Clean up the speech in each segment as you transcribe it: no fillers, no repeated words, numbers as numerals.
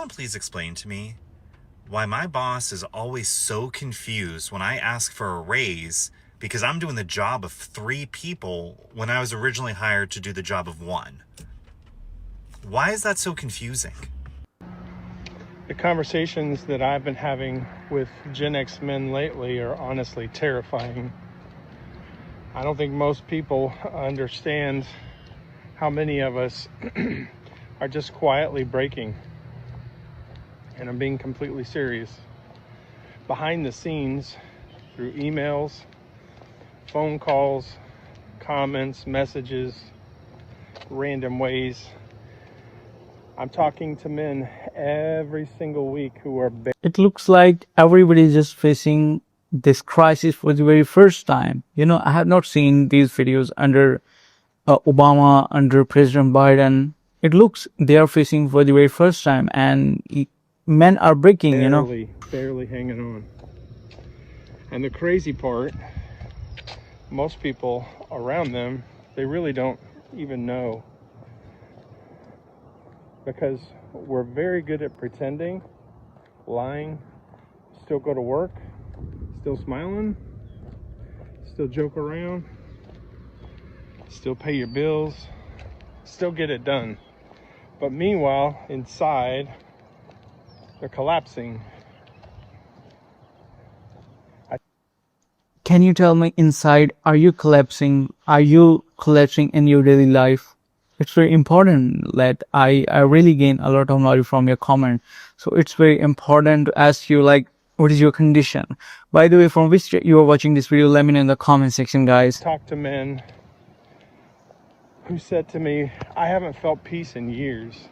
someone please explain to me why my boss is always so confused when I ask for a raise because I'm doing the job of 3 people when I was originally hired to do the job of 1? Why is that so confusing? The conversations that I've been having with Gen X men lately are honestly terrifying. I don't think most people understand how many of us are just quietly breaking. And I'm being completely serious. Behind the scenes, through emails, phone calls, comments, messages, random ways, I'm talking to men every single week who are It looks like everybody is just facing this crisis for the very first time. I have not seen these videos under Obama, under President Biden. It looks they are facing for the very first time, and men are breaking. barely hanging on. And the crazy part, most people around them, they really don't even know, because we're very good at pretending, lying, still go to work, still smiling, still joke around, still pay your bills, still get it done. But meanwhile, inside, they're collapsing. Can you tell me inside, are you collapsing? Are you collapsing in your daily life? It's very important that I really gain a lot of knowledge from your comment. So it's very important to ask you, like, what is your condition? By the way, from which state you are watching this video, let me know in the comment section, guys. Talk to men who said to me, I haven't felt peace in years.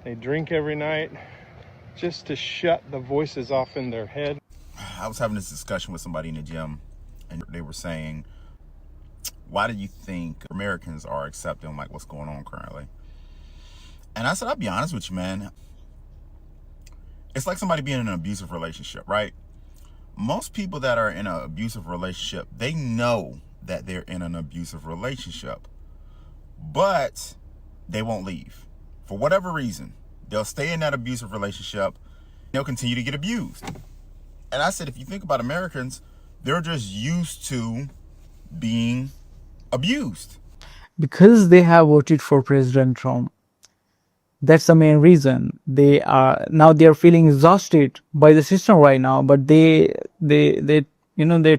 They drink every night just to shut the voices off in their head. I was having this discussion with somebody in the gym, and they were saying, why do you think Americans are accepting like what's going on currently? And I said, I'll be honest with you, man. It's like somebody being in an abusive relationship, right? Most people that are in an abusive relationship, they know that they're in an abusive relationship, but they won't leave. For whatever reason, they'll stay in that abusive relationship. They'll continue to get abused. And I said, if you think about Americans, they're just used to being abused. Because they have voted for President Trump. That's the main reason. They are feeling exhausted by the system right now, but they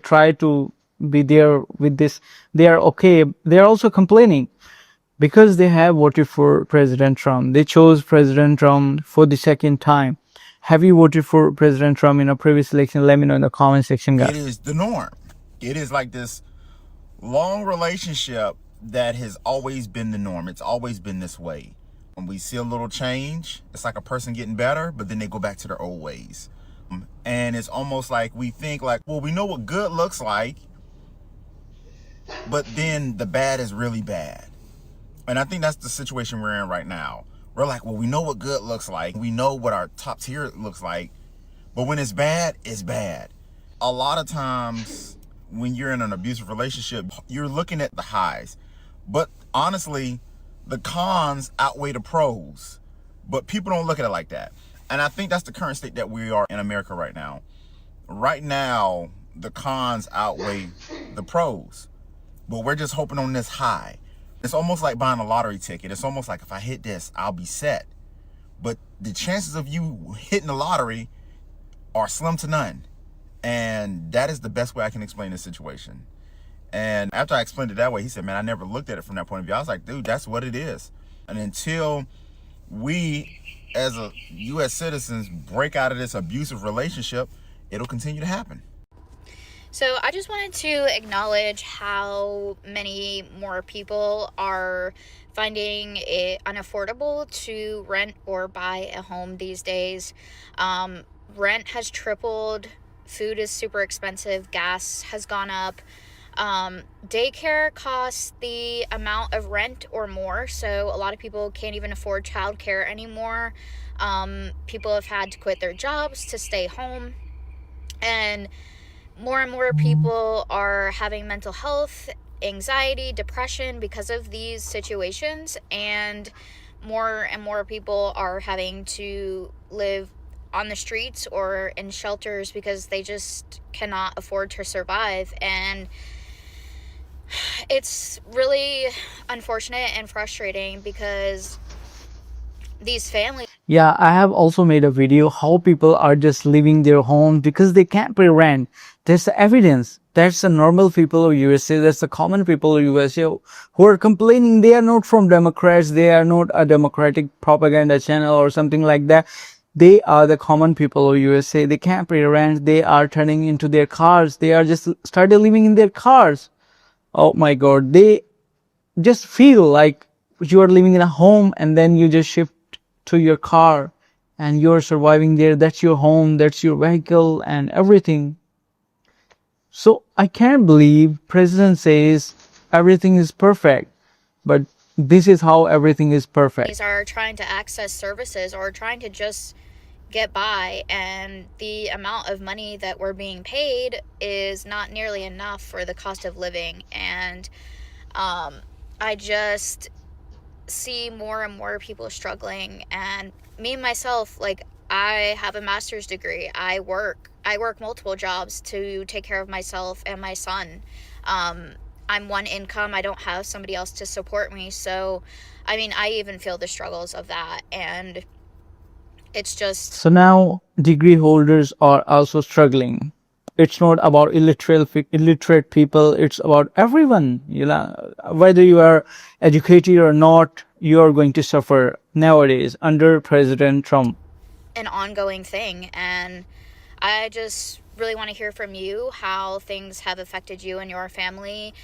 try to be there with this. They are okay. They are also complaining because they have voted for President Trump. They chose President Trump for the second time. Have you voted for President Trump in a previous election? Let me know in the comment section, guys. It is the norm. It is like this long relationship that has always been the norm. It's always been this way. When we see a little change, it's like a person getting better, but then they go back to their old ways. And it's almost like we think like, well, we know what good looks like, but then the bad is really bad. And I think that's the situation we're in right now. We're like, well, we know what good looks like. We know what our top tier looks like. But when it's bad, it's bad. A lot of times when you're in an abusive relationship, you're looking at the highs. But honestly, the cons outweigh the pros. But people don't look at it like that. And I think that's the current state that we are in America right now. Right now, the cons outweigh the pros. But we're just hoping on this high. It's almost like buying a lottery ticket. It's almost like if I hit this, I'll be set. But the chances of you hitting the lottery are slim to none. And that is the best way I can explain this situation. And after I explained it that way, he said, man, I never looked at it from that point of view. I was like, dude, that's what it is. And until we, as a U.S. citizens, break out of this abusive relationship, it'll continue to happen. So I just wanted to acknowledge how many more people are finding it unaffordable to rent or buy a home these days. Rent has tripled. Food is super expensive. Gas has gone up. Daycare costs the amount of rent or more. So a lot of people can't even afford childcare anymore. People have had to quit their jobs to stay home. And more people are having mental health, anxiety, depression because of these situations. And more and more people are having to live on the streets or in shelters because they just cannot afford to survive. And it's really unfortunate and frustrating because these families. Yeah, I have also made a video how people are just leaving their homes because they can't pay rent. There's the evidence. That's the normal people of USA. That's the common people of USA who are complaining. They are not from Democrats. They are not a Democratic propaganda channel or something like that. They are the common people of USA. They can't pay rent. They are turning into their cars. They are just started living in their cars. Oh my God. They just feel like you are living in a home and then you just shift to your car and you're surviving there. That's your home, that's your vehicle and everything. So I can't believe president says everything is perfect, but this is how everything is perfect. These are trying to access services or trying to just get by, and the amount of money that we're being paid is not nearly enough for the cost of living. And I just see more and more people struggling. And me myself, like, I have a master's degree. I work multiple jobs to take care of myself and my son. I'm one income. I don't have somebody else to support me. So, I mean, I even feel the struggles of that. And it's just. So now degree holders are also struggling. It's not about illiterate people. It's about everyone. You know, whether you are educated or not, you are going to suffer nowadays under President Trump. An ongoing thing. And I just really want to hear from you how things have affected you and your family,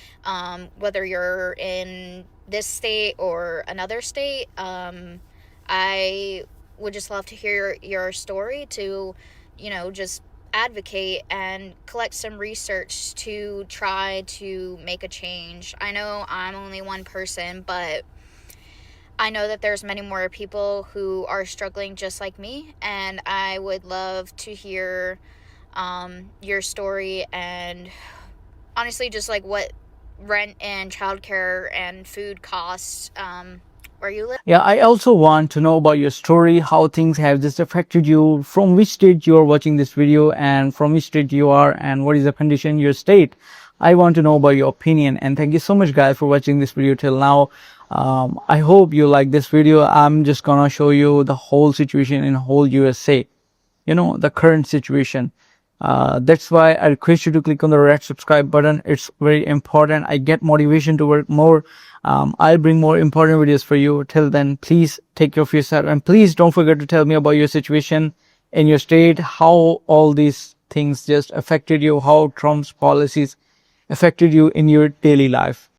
whether you're in this state or another state. I would just love to hear your story to, just advocate and collect some research to try to make a change. I know I'm only one person, but I know that there's many more people who are struggling just like me, and I would love to hear your story and honestly just like what rent and childcare and food costs where you live. Yeah, I also want to know about your story, how things have just affected you, from which state you are watching this video and from which state you are and what is the condition in your state. I want to know about your opinion, and thank you so much guys for watching this video till now. I hope you like this video. I'm just gonna show you the whole situation in whole USA, the current situation. That's why I request you to click on the red subscribe button. It's very important. I get motivation to work more. I'll bring more important videos for you. Till then, please take care of yourself, and please don't forget to tell me about your situation in your state, how all these things just affected you, how Trump's policies affected you in your daily life.